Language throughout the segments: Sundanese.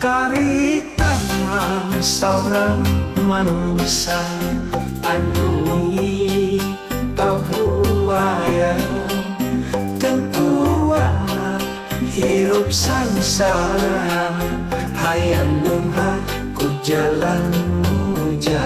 Karita seorang manusia andungi tahuaya tentua hirup sangsara hayang lumha ku jalan muja.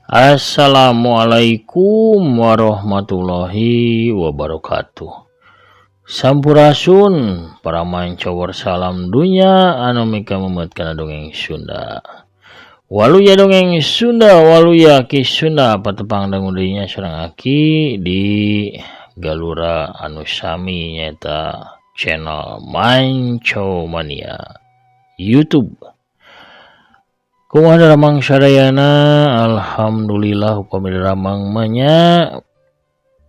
Assalamualaikum warahmatullahi wabarakatuh. Sampurasun para mancawar salam dunya anu mika memetkeun dongeng Sunda. Waluya dongeng Sunda, waluya ki Sunda patepang dangu deui nya sareng aki di galura anu sami nyaeta channel Mancau Mania YouTube. Kumaha ramang sadayana, alhamdulillah upami ramang manya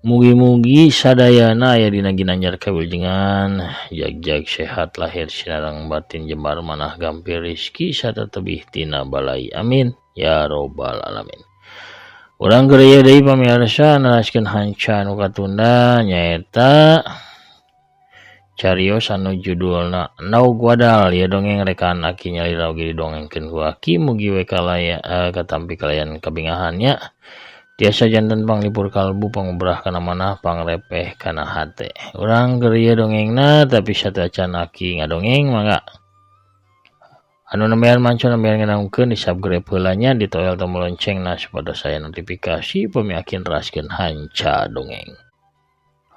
mugi-mugi sadayana aya dina ginanjar kawilujengan jag-jag sehat lahir sinareng batin jembar manah gampil rezeki sarta tebih tina balai amin ya robbal alamin. Urang gereja deui pamirsa naraskeun hanca anu katunda nyaeta carios anu judulna Naug Wadal ya dongeng rekan aki nyalira oge didongengkeun ku aki mugi we kalaya katampi kalayan kabingahannya tiasa janten panglipur kalbu pangubrah kana manah pangrepeh kana hate. Urang gereja dongengna tapi satacan aki ngadongeng mangga anu nembean manco nembean ngenaungkeun di subscribe heula nya ditoel tombol loncengna supaya saya notifikasi upami aki neraskeun hanca dongeng.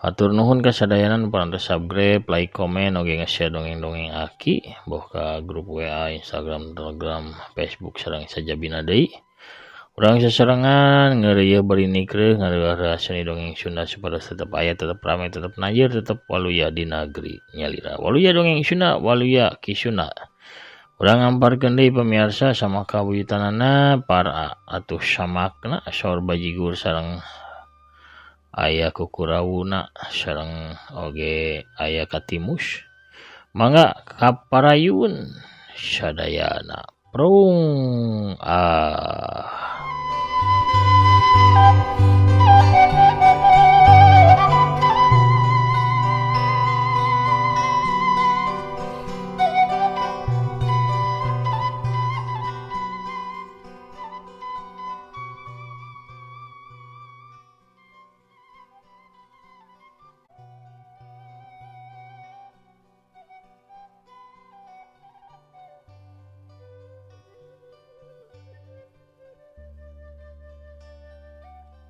Hatur nuhun ka sadayana nu parantos subscribe, like, komen, oge nge-share dongeng-dongeng aki boh ka grup WA, Instagram, Telegram, Facebook sareng sajabina deui. Urang sasorangan ngeureuyeuh bari nikreuh ngareureuh seni dongeng Sunda supados tetep aya, tetep rame, tetep najeur, tetep waluya di negeri nyalira. Waluya dongeng Sunda, waluya ki Sunda. Urang ngamparkeun deui pamirsa sama kawujutanana para atuh samakna saur bajigur sareng aya kukurawuna sareng oge aya katimus mangga kaparayun sadayana prung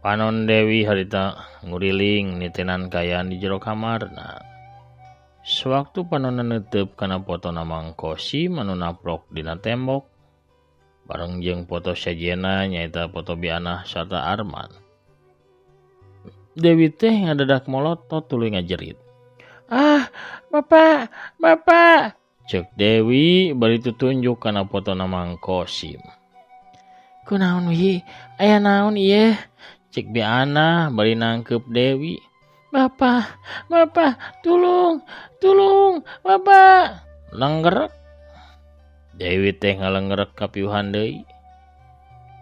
Panon Dewi harita nguriling nitenan kayaan di jero kamarna. Sewaktu panon neuteup kana potona Mang Kosim anu naprok dina tembok bareng jeung foto sajena nyaeta foto Bianah sarta Arman. Dewi teh ngadadak molotot tuluy ngajerit. "Ah, Bapak, Bapak!" Ceuk Dewi bari tutunjuk kana potona Mang Kosim. "Kunaon wi? Aya naon ieu?" Cek Bianah bari nangkep Dewi. "Bapak, Bapak, tulung, Bapak!" Lenggerek. Dewi teh ngalenggerek kapiuhan deui.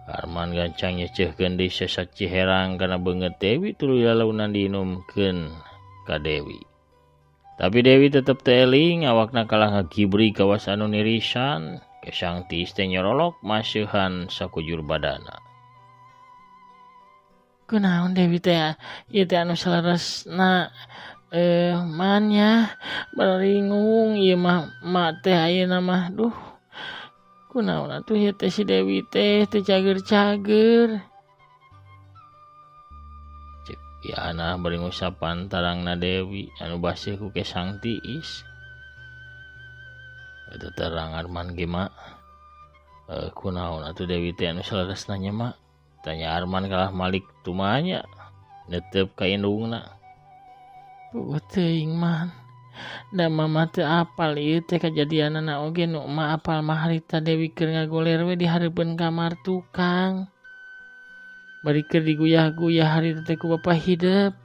Arman gancang nyeuceuhkeun deui sasaci herang kana beungeut Dewi tuluy lalaunan diinumkeun ka Dewi. Tapi Dewi tetep teu eling awakna kalah ngagibri kawas anu nirisan, kesang tiis teh nyorolok maseuhan sakujur badana. "Kunaon Dewi teh? Ieu teh anu salaresna mannya baringung ieu mah mak teh ayeuna mah duh. Kunaon atuh ieu teh si Dewi teh teu cager-cager." Cek Bianah bari ngusapan tarangna Dewi anu basih ku kesang tiis. Eta terang Arman ge mak. Kunaon atuh Dewi teh anu salaras nanya mak, tanya Arman kalah Malik tumanya netep ka indungna. Teuing man, da mama teu apal ieu teh kajadianana oge nu ma apal mah harita Dewi keur ngagoler we di hareupeun kamar tukang. Bari keur diguyah-guyah harita teh ku bapa hideep.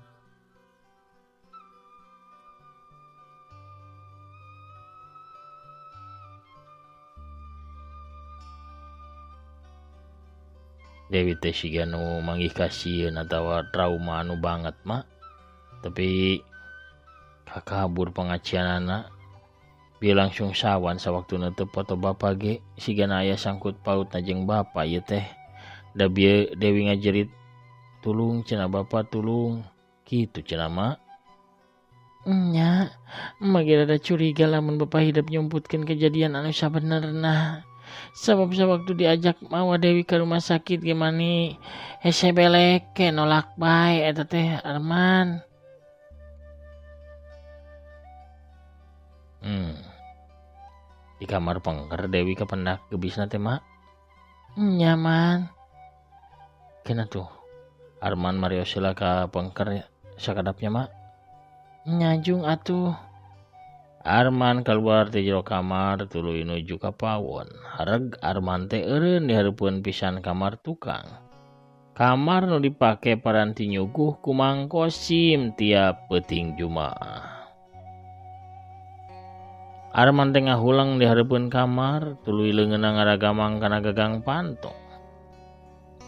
Dewi teh siga nu manggih kasieun atawa trauma anu banget mak. Tapi kakabur pengacianana dia langsung sawan sawaktu teu foto bapa ge sigana aya sangkut paut jeung bapa ieu teh. Da bieu Dewi ngajerit, "Tulung cenah bapa tulung." Kitu cenah mak. Nya, emang ge rada curiga lamun bapa hidup nyumputkeun kejadian anu sabenerna. Sabab sewaktu diajak mawa Dewi ke rumah sakit gimana hese beleke nolak bae eta teh Arman. Di kamar pengker Dewi kependak gebisna teh mak. Nyaman. Kena tuh Arman Mario sila ka pengker sakadapnya mak. Nyajung atuh. Arman keluar di jero kamar tuluy nuju ka pawon. Hareg Arman teh eureun di hareupeun pisan kamar tukang. Kamar nu dipake paranti nyuguh ku Mang Kosim tiap peuting Jumaah. Arman teh ngahulang di hareupeun kamar tuluy leungeunna ngaragamang kana gagang panto.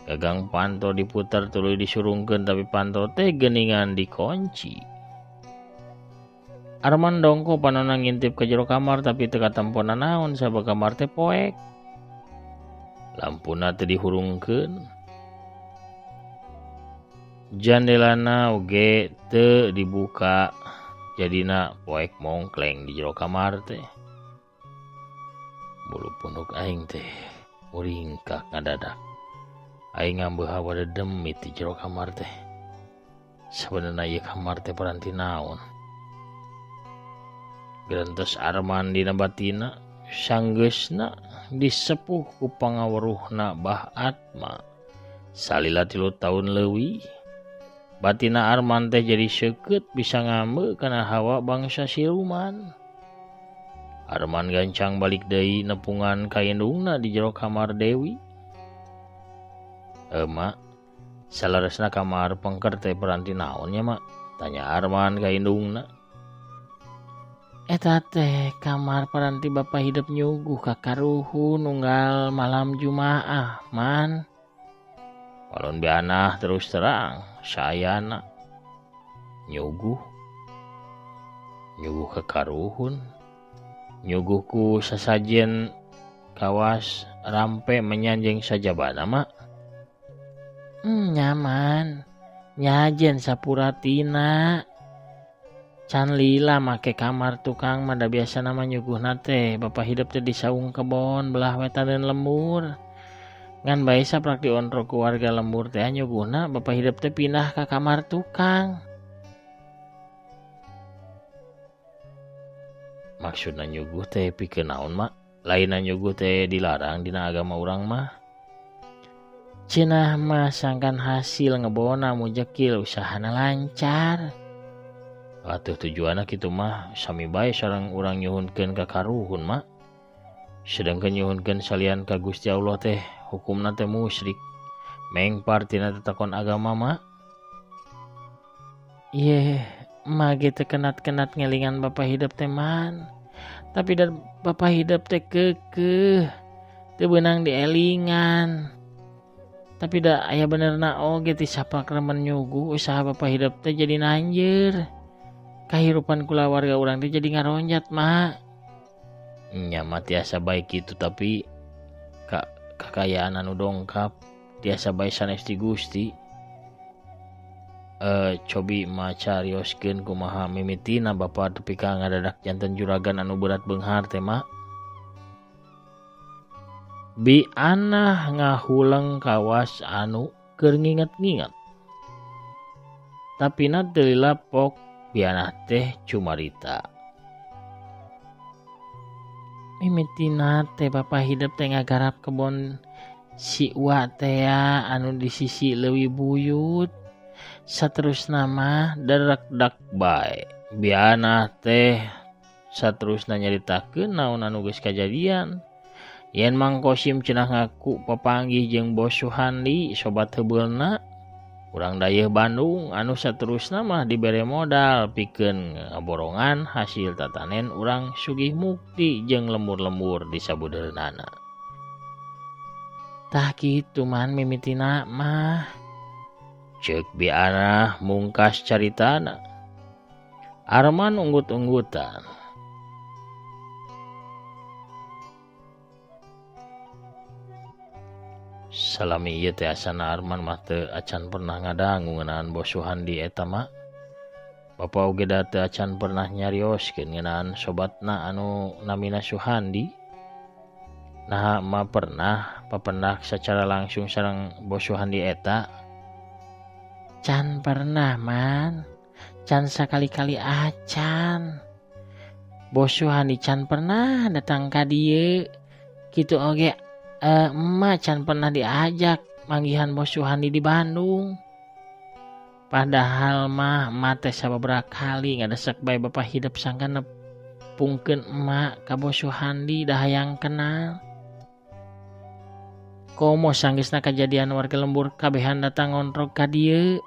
Gagang panto diputer tuluy disurungkeun tapi panto teh geuningan dikunci. Arman dongko panonna ngintip ke jero kamar tapi teu katemponna naon sabab kamar teh poek. Lampuna teu dihurungkeun. Jandelana oge teu dibuka. Jadina poek mongkleng di jero kamar teh. Bulu punduk aing teh muringkak ngadadak. Aing ngambeuh hawa dedemit di jero kamar teh. Sabenerna ieu kamar teh paranti naon. Gerentos Arman dina batina sanggeusna disepuh ku pangaweruhna Bah Atma salila 3 tahun leuwih. Batina Arman teh jadi seukeut bisa ngambeu kana hawa bangsa siluman. Arman gancang balik deui nepungan ka indungna di jero kamar Dewi. Mak, salaresna kamar pengker teh paranti naon nya mak? Tanya Arman ka indungna. Eta teh kamar paranti bapa hidup nyuguh ka karuhun unggal malam Jumaah man. Walon beanah terus terang sayana nyuguh ka karuhun nyuguh ku sasajen kawas rampe menyanjeng sajabana mak. Nyaman nyajen sapuratina. Can lila make kamar tukang mah da biasa nama nyuguhna teh bapa hidup teh di saung kebon belah wetan dan lembur. Ngan bae saprak diontrol ku warga lembur teh nyuguhna bapa hidup teh pindah ka kamar tukang. Maksudna nyuguh teh pikeun naon mak? Lainna nyuguh teh dilarang dina agama urang mah. Cenah mah sangkan hasil ngebona mujekil usahana lancar. Atuh tujuanna kitu mah sami bae sareng urang nyuhunkeun ka karuhun mak. Sedengkeun nyuhunkeun salian ka Gusti Allah teh hukumna teh musyrik. Mengpar tina tetakon agama mak. Ieu mah ge teu kenat-kenat ngelingan bapa hidup teh man. Tapi da bapa hidup teh keukeuh teu beunang dielingan. Tapi da aya benerna oge ti saprak remen nyuguh usaha bapa hidup teh jadi nanjeur. Kahirupan kula warga urang teh jadi ngaronjat mak. Nya mah tiasa baik itu tapi kakayaan anu dongkap tiasa bae sanes ti Gusti. Cobi macarioskeun kumaha mimitina bapa tepi ka ngadadak janten juragan anu berat beunghar teh mak. Bi anah ngahuleng kawas anu keur nginget-nginget. Tapina teu lila pok bianah teh cumarita. mimitina teh Bapak hidup teh ngagarap kebon si Uwa teh anu di sisi leuwih buyut. Saterusna mah dadak bae biana teh saterusna nyaritakeun naon anu geus kajadian. Yen Mang Kosim cenah ngaku papanggih jeung Bos Suhandi sobat heubeulna urang dayeuh Bandung anu saterusna mah dibere modal pikeun ngaborongan hasil tatanen urang sugih mukti jeung lembur-lembur di sabudeurna. Tah kitu man mimitina mah ceuk biana mungkas caritana. Arman unggut-unggutan. Salami ieu teh asana Arman mah teu acan pernah ngadangu ngeunaan Bos Suhandi eta mah. Bapa oge da teu acan pernah nyarioskeun ngeunaan sobatna anu namina Suhandi. Nah mah pernah papendak secara langsung sareng Bos Suhandi eta. Can pernah man. Can sakali-kali acan. Bos Suhandi can pernah datang ka dieu. Kitu oge emak can pernah diajak manggihan Bos Suhandi di Bandung. Padahal mah emak teh sababaraha kali ngadesek bae Bapak hidup sangka nepungkeun emak ka Bos Suhandi dah hayang kenal. Komo sanggeusna kajadian warga lembur kabehan datang ngontrog ka dieu.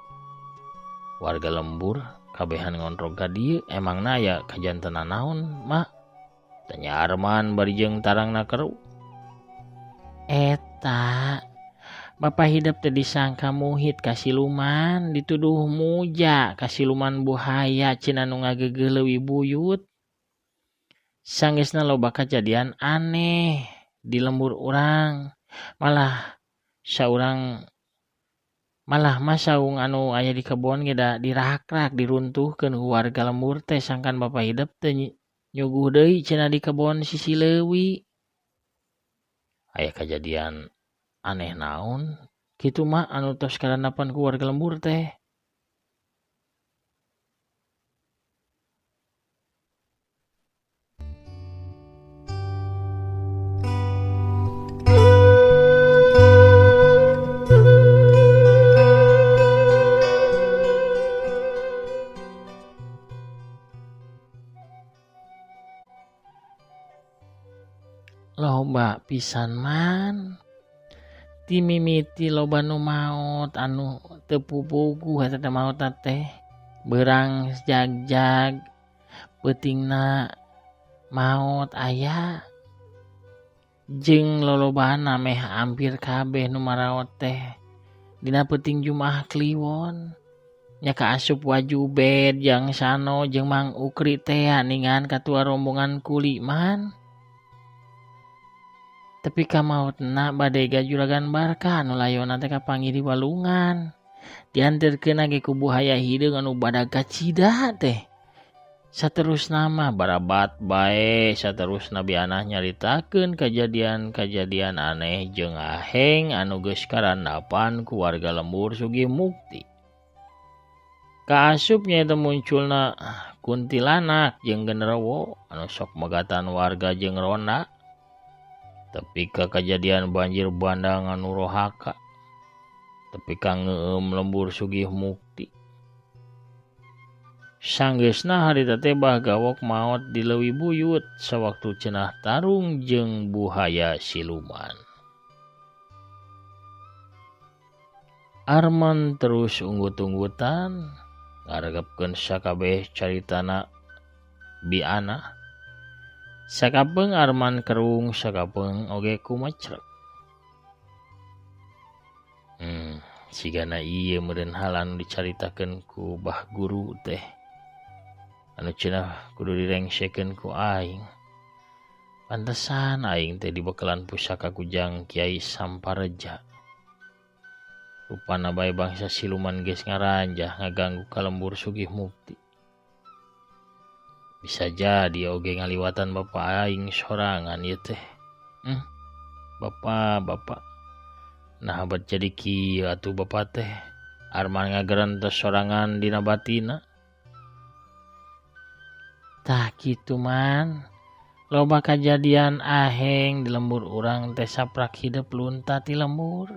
Warga lembur kabehan ngontrog ka dieu emangna aya kajantenan naon mak? Tanya Arman bari jeung tarangna keru. Eta Bapak hidup teh disangka muhit ka siluman, dituduh muja ka siluman buhaya cenah nu ngageugeuh leuwih buyut. Sanggeusna loba kajadian aneh di lembur urang. Malah saung anu aya di kebon ge da dirakrak diruntuhkeun ku warga lembur teh sangkan Bapak hidup teh nyuguh deui cenah di kebon sisi leuwih. Aya kajadian aneh naon kitu mah anu tos karandapan ku warga lembur teh. Loba pisan man. Ti mimiti loba nu maot anu teu pupuguh eta teh maotna teh. Beurang jag-jag peutingna maot aya. Jeung lolobana meh hampir kabeh nu maraot teh dina peuting Jumaah Kliwon. Nya kaasup Wajubed jeung Sano jeung Mang Ukri teh ningan katua rombongan kuli man. Tapi ka maotna bade Juragan Barka anu layonna teh kapanggih di Walungan. Dianterkeun ge ku buhaya hideung anu badag kacida teh. Saterusna mah barabat bae saterusna bianah nyaritakeun kajadian-kajadian aneh jeung aheng anu geus karandapan ku warga lembur sugih mukti. Kaasup nyaeta munculna kuntilanak jeung genderuwo anu sok megatan warga jeung ronda. Tapi ka kajadian banjir bandang anu rohaka. Tapi ka ngeueum lembur sugih mukti. Sanggeusna harita teh gawok maot di leuwih buyut sawaktu cenah tarung jeung buhaya siluman. Arman terus unggut-unggutan ngaregepkeun sakabeh caritana biana. Sakapeung Arman kerung, sakapeung oge kumecrek. Sigana ieu meureun hal anu dicaritakeun ku Bah Guru teh. Anu cenah kudu direngsekeun ku aing. Pantesan aing teh dibekalan pusaka kujang Kiai Sampareja. Rupana bae bangsa siluman geus ngaranjah ngaganggu kalembur sugih mukti. Bisa jadi oge ngaliwatan bapak aing sorangan ieu teh. Bapak. Nah bat jadi kieu atuh bapak teh. Arman ngagerentos sorangan dina batina. Tah kitu man. loba kajadian aheng di lembur urang teh saprak hidup lunta ti lembur.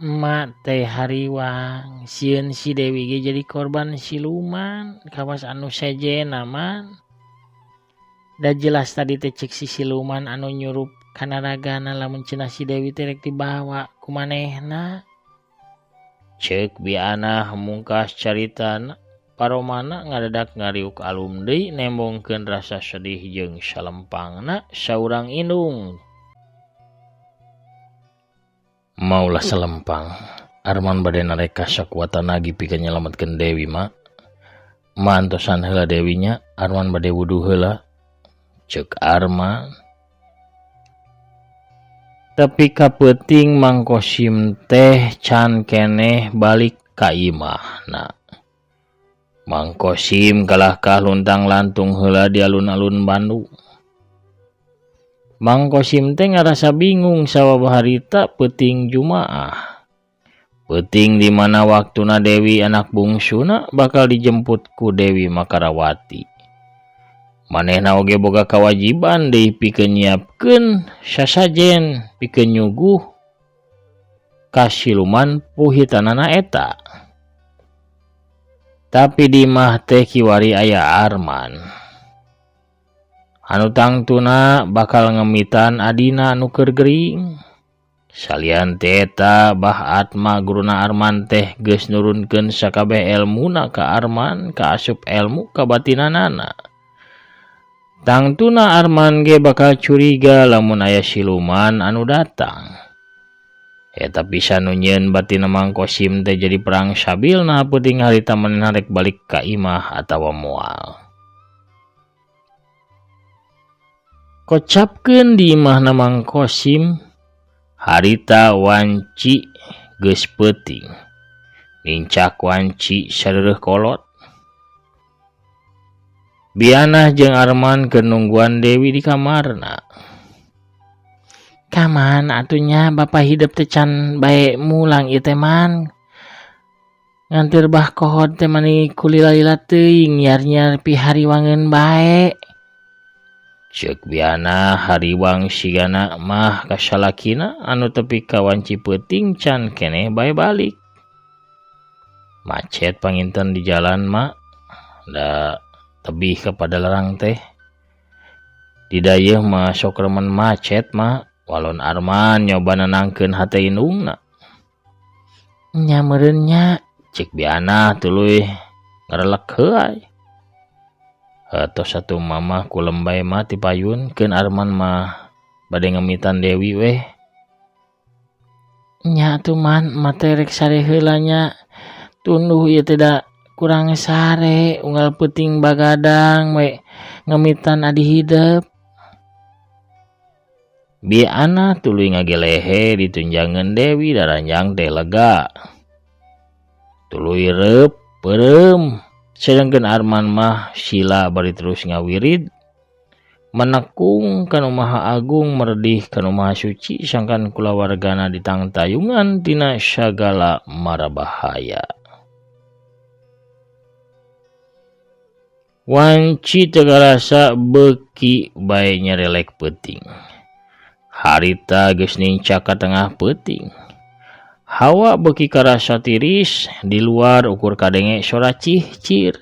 Emak teh hariwang sieun si Dewi ge jadi korban siluman kawas anu sejen aman. Da jelas tadi teh cek si siluman anu nyurup kana ragana lamun cenah si Dewi teh rek dibawa ku manehna. Cek biana mungkas caritana paromana ngadadak ngariuk alum deui nembongkeun rasa sedih jeung salempangna saurang indung. Maulah salempang Arman bade nareka sakuatan lagi pikeun nyelametkeun Dewi mak. Mantosan heula Dewinya Arman bade wudu heula. Cek Arman. Tapi kapeuting Mang Kosim teh can keneh balik ka imahna. Mang Kosim kalahkah luntang lantung heula di alun-alun Bandung. Mang Kosim teh ngarasa bingung sababaraha harita peuting Jumaah. Peuting di mana waktuna Dewi anak bungsuna bakal dijemput ku Dewi Makarawati. Manehna oge boga kawajiban deui pikeun nyiapkeun sasajen pikeun nyuguh ka siluman puhitanana eta. Tapi di mah teh kiwari aya Arman. Anu tangtuna bakal ngemitan adina anu keur gering. Salian teh eta Bah Atma guruna Arman teh geus nurunkeun sakabeh elmuna ka Arman ka asup elmu ka batinanana. Tangtuna Arman ge bakal curiga lamun aya siluman anu datang. Eta pisan nu nyieun batina Mang Kosim teh jadi perang sabilna peuting harita manehna rek balik ka imah atawa moal. Kocapkeun di imahna Mang Kosim harita wanci geus peuting. Nincak wanci sareureuk kolot. Bianah jeung Arman keur nungguan Dewi di kamarna. Kaman atunya bapa hidup teh can bae mulang ieu teh man. Ngantir bah kohod teh mani kulila-lila teuing nyar-nyar pi hariwangeun bae. Ceuk biana hariwang sigana mah ka salakina anu tepi ka wanci peuting can keneh bae balik. Macet panginten di jalan mak. Da tebih kepada larang teh. Di dayeuh mah sok remen macet mah. Walon Arman nyoba nenangkeun hate indungna. Nya meureun nya cek biana tuluy ngarelek heuai. Tos satu mama ku lembay mah ti payun keun Arman mah bade ngemitan Dewi weh. Nya atuh man mate rek sare heula nya. Tunduh ieu teh da kurang sare unggal peuting bagadang we ngemitan adi hidup. Biana tuluy ngagelehe ditunjangeun Dewi daranjang teh lega. Tuluy reup peureum sedengkeun Arman mah sila bari terus ngawirid menekung kana Maha Agung merdih kana Maha Suci sangkan kulawargana ditangtayungan tina sagala mara bahaya. Wanci teu karasa beuki bae nyarelek peuting. Harita geus nincak ka tengah peuting. Hawa beuki karasa tiris di luar ukur kadenge sora cihcir.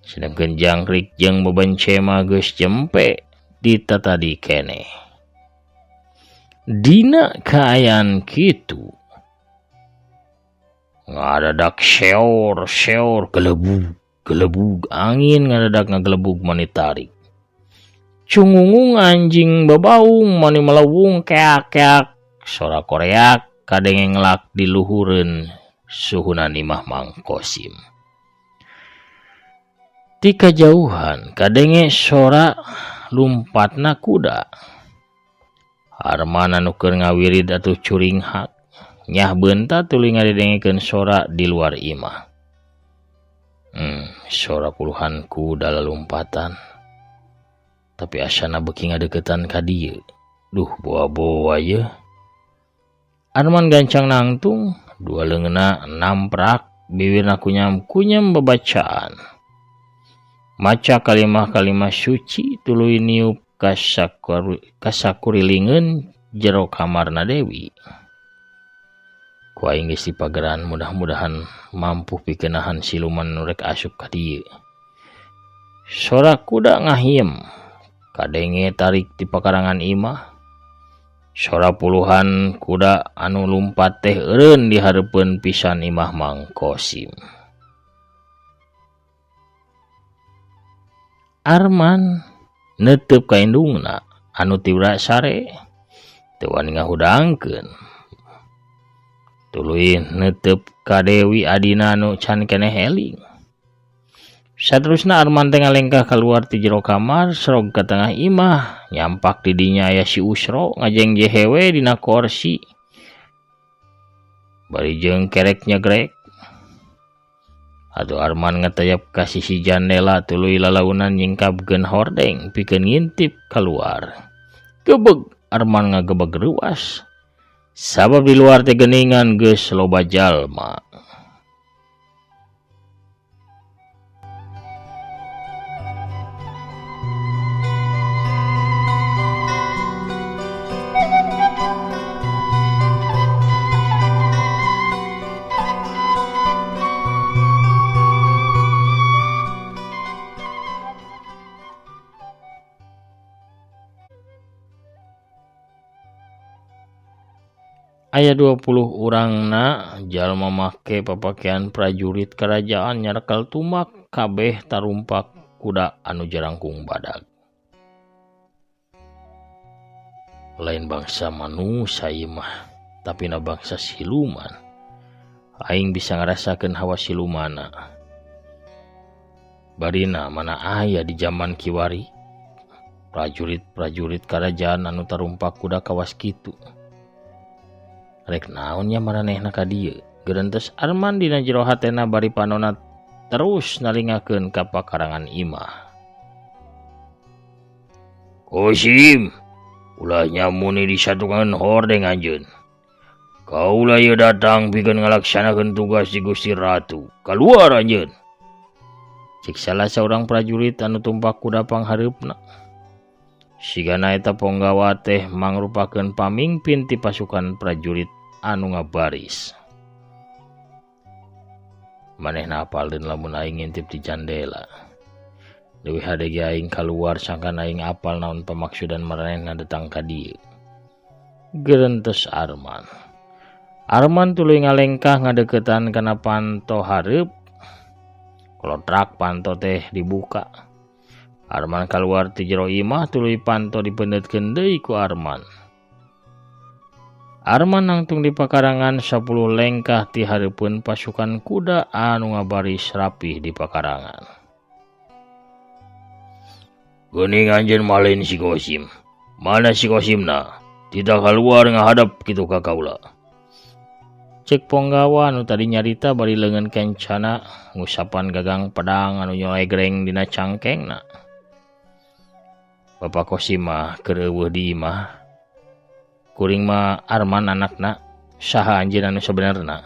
Sedengkeun jangkrik jeung bebence mah geus jempe ditatadi keneh. Dina kaayaan kitu ngadadak seor gelebug angin ngadadak ngagelebug mani tarik. Cungungung anjing babaung mani melewung keak-keak sora koreak kadenge ngelak di luhureun suhunan imah Mang Kosim. Ti kajauhan kadenge sora lumpatna kuda. Arman anu keur ngawirid atuh curing hak nyah beunta tuluy ngadedengekeun sora di luar imah. Sora puluhan kuda lalumpatan. Tapi asana beuki ngadeukeutan ka dieu. Duh boa-boa ye. Arman gancang nangtung, dua leungeunna namprak bibirna kunyam-kunyam babacaan. maca kalimah-kalimah suci tuluy niup kasakurilingeun jero kamarna Dewi. Ku aing geus dipageran, mudah-mudahan mampu pikenahan siluman nu rek asup ka dieu. Sora kuda ngahiem, kadenge tarik di pakarangan imah. Sora puluhan kuda anu lumpat teh eureun di hareupeun pisan imah Mang Kosim. Arman neuteup ka indungna anu tiura sare, teu wani ngahudangkeun. Tuluy neuteup ka Dewi adina anu can keneh eling. Saterusna Arman teh ngalengkah kaluar ti jero kamar serog ka tengah imah, nyampak di dinya aya si Usro ngajengje hewe dina kursi. Bari jeung kerek nyegrek. Atuh Arman ngetayap ka sisi jandela tuluy lalaunan nyingkapkeun hordeng pikeun ngintip keluar. Gebeg Arman ngagebeg ruas. Sabab di luar teh geuningan geus loba jalma. Aya 20 urangna jalma make papakean prajurit kerajaan nyarekal tumak kabeh tarumpak kuda anu jarangkung badag. Lain bangsa manusia ieu mah, tapi na bangsa siluman. Aing bisa ngarasakeun hawa silumana. Barina mana aya di zaman kiwari prajurit-prajurit kerajaan anu tarumpak kuda kawas kitu. Rek naonnya maranehna ka dieu. Gerentos Arman dina jero hatena bari panonna terus nalingakeun ka pakarangan imah. Kosim, ulah nyamuni disatukan hordeng anjeun. Kaula ieu datang pikeun ngalaksanakeun tugas di Gusti Ratu. Kaluar anjeun. Cik salah seorang prajurit anu tumpak kuda panghareupna. Sigana eta Ponggawa teh mangrupakeun pamimpin ti pasukan prajurit anu ngabaris. Manehna apaldeun lamun aing ngintip di jandela. Leuwih hadege aing kaluar sangkan aing apal naon pamaksudan maranehna datang ka dieu. Gerentos Arman. Arman tuluy ngalengkah ngadeuketan kana panto hareup. Kolotrak panto teh dibuka. Arman kaluar ti jero imah tuluy panto dipendeutkeun deui ku Arman. Arman nangtung di pakarangan 10 lengkah ti hareupeun pasukan kuda anu ngabaris rapih di pakarangan. Geuning anjeun malen si Kosim. Mana si Kosimna? Tidak kaluar ngahadap kitu ka kaula. Cek Ponggawa anu tadi nyarita bari leungeun kencana ngusapan gagang pedang anu nyolegreng dina cangkengna. Bapak Kosim mah keur eueuh di imah. Kuring mah Arman anakna, saha anjeun anu sabenerna?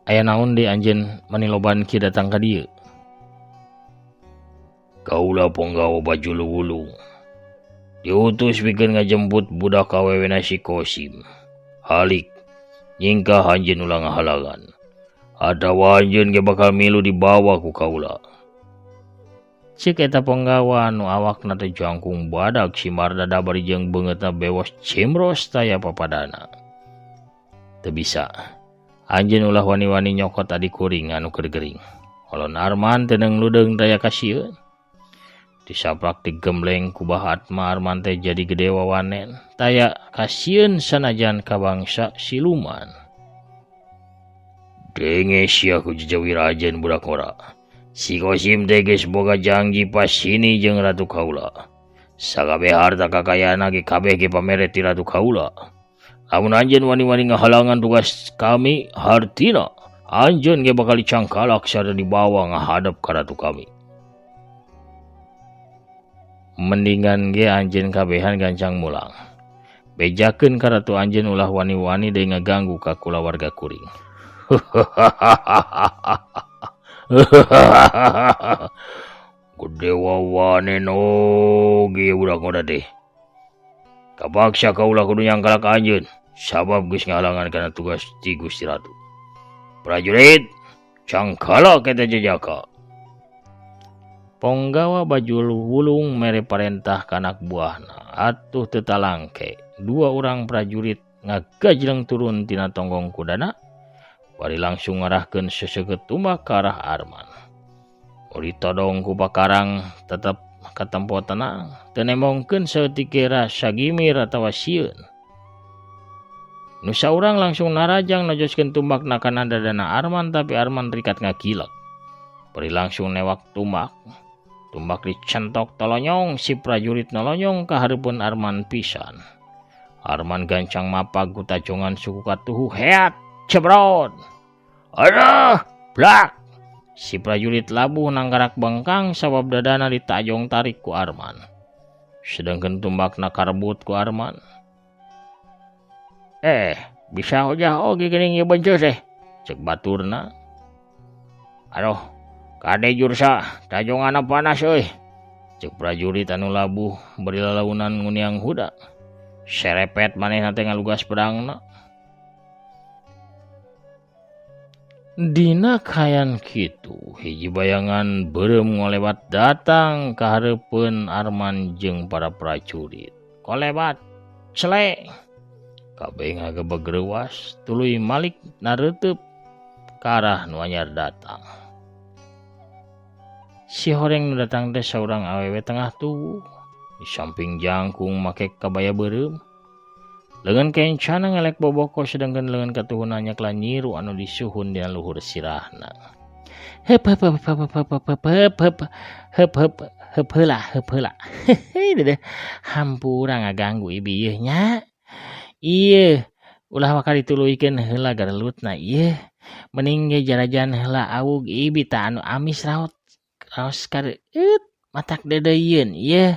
Aya naon di anjeun maniloban kieu datang ka dieu? Kaula Ponggawa Bajulu-Wulu. Diutus pikeun ngajemput budak awewena si Kosim. Halik, nyingkah anjeun ulah ngahalangan. Atawa anjeun ge bakal milu dibawa ku kaula. Cik eta Ponggawa anu awakna teh jangkung badag si Mardada bari jeung beungeutna bewos cimros taya papadana. Teu bisa. Anjeun ulah wani-wani nyokot adi kuring anu keur gering. Holon Arman teu nengludeung taya kasieun. Disaprak digembleng ku Bahatma Arman teh jadi gede wawanen. Taya kasieun sanajan ka bangsa siluman. Denge sia ku jajawirajeun budak ora. Si Kosim teh geus boga janji pas sini jeung Ratu Kaula. Sakabeh harta kakayaanna ge kabeh ge pamere ti Ratu Kaula. Lamun anjeun wani-wani ngahalangan tugas kami hartina, anjeun ge bakal dicangkalak sareng dibawa ngahadap ka ratu kami. Mendingan ge anjeun kabehan gancang mulang. Bejakeun ka ratu anjeun ulah wani-wani deui ngaganggu ka kulawarga kuring. Kudewa wane no ge budak ngoda teh. Kapaksa kaulah kudu nyangkala ka anjeun sabab geus ngahalangan kana tugas ti Gusti Ratu. Prajurit, cangkala kita jejaka. Ponggawa baju wulung mere parentah ka anak buahna atuh teu talangke. 2 orang prajurit ngagajleng turun tina tonggong kudana bari langsung ngarahkeun seseukeut tumbak ka arah Arman. Ditodong ku pakarang tetep katempo tenang teu nemongkeun saeutik rasa gimir atawa sieun. Nu saurang langsung narajang najoskeun tumbakna kana dadana Arman tapi Arman rikat ngakilek. Bari langsung newak tumbak. Tumbak dicentok tolonyong si prajurit nolonyong ka hareupeun Arman pisan. Arman gancang mapag ku tajongan suku katuhu heat cebrot. Aduh, blak. Si prajurit labuh nanggarak bengkang sabab dadana ditajong tarik ku Arman. Sedangkan tumbakna karbut ku Arman. Bisa ojah oge geuning ieu bencos cek baturna. Aduh, kade jursa, tajongana panas euy. Cek prajurit anu labuh beri lalaunan nguniang huda. Serepet manehna teh ngalugas pedangna. Dina kayan kitu, hiji bayangan beureum ngolewat datang ka hareupeun Arman jeung para prajurit. Kolebat, celek. Kabeh ngagebeg reuwas, tuluy malik nareuteub ka arah nu anyar datang. Si horeng nu datang teh saurang awewe tengah tubuh, di samping jangkung make kabaya beureum. Leungeun kencana ngelek boboko sedangkan leungeun katuhuna nyakla nyiru anu disuhun dina luhur sirahna. Hep heula. Hehe, hampura ngaganggu ieu bieu nya. Ieu ulah wakari dituluykeun heula garelutna ieu. Mending ge jarajan heula awug ibi ta anu amis raos kareueut matak dedeyeun ieu.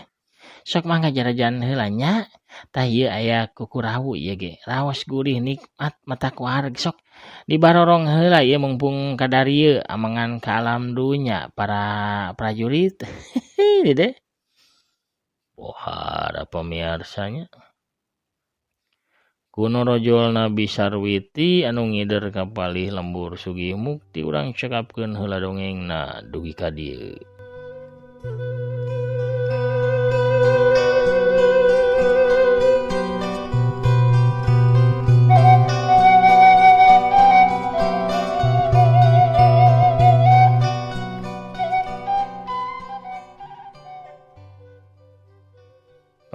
Sok mangga jarajan heula nya. Tah ieu aya kukurawu ieu ge. Raos gurih nikmat matak wareg sok dibarorong heula ieu mumpung kadarieu amangan ka alam dunya para prajurit. Hehe, pohara pamiarsanya. Kuno rojol Nabi Sarwiti anu ngider kapalih lembur sugih mukti urang cekapkeun heula dongengna dugi ka dieu.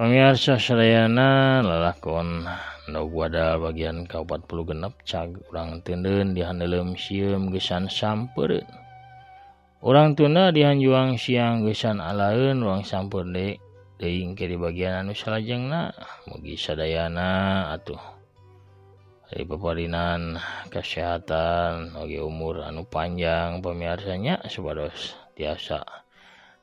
Pamirsa sadayana lalakon nu wadal bagian ka-40 cag urang teuneun dihaneuleum sieum geusan sampeureun. Urang tuna dihanjuang siang geusan alaeun urang sampeur deui engke di bagian anu salajengna. Mugi sadayana atuh ari paparinan kesehatan oge umur anu panjang pamiarsanya supados tiasa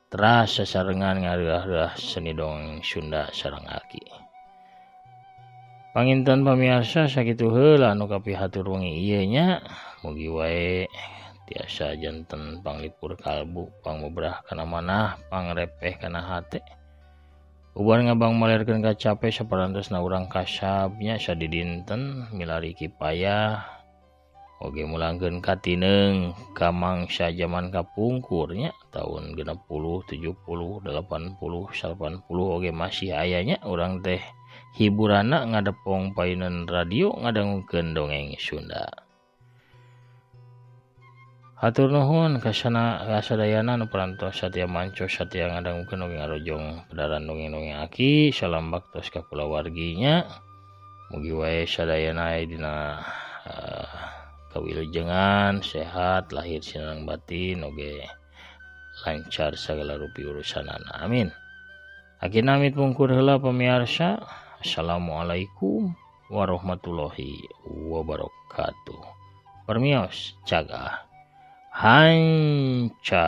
teras sasarengan ngareurah-reurah seni dongeng Sunda sareng Aki. Panginten pamirsa sakitu heula anu kapihatur wengi ieu nya. Mugi wae tiasa janten panglipur kalbu, pangmebrah kana manah, pangrepeh kana hate. Ubar ngabang malerkeun kacape saparantosna urang kasabnya sadidinten milari kipayah oge mulangkeun katineung ka mangsa jaman kapungkurnya tahun 60, 70, 80, 90 oge masih ayanya urang teh hiburanna ngadepong payunan radio ngadangukeun dongeng Sunda. Hatur nuhun kasadayana nu parantos satia mancos satia ngadangukeun oge ngarojong pedaran dongeng-dongeng Aki. Salam baktos ka kulawarginya. Mugi wae sadayana aya dina kawilujengan, sehat, lahir sinareng batin, oge lancar segala rupi urusanana. Amin. Aki namit mungkur heula pamirsa. Assalamualaikum warahmatullahi wabarakatuh. Permios jaga hancur.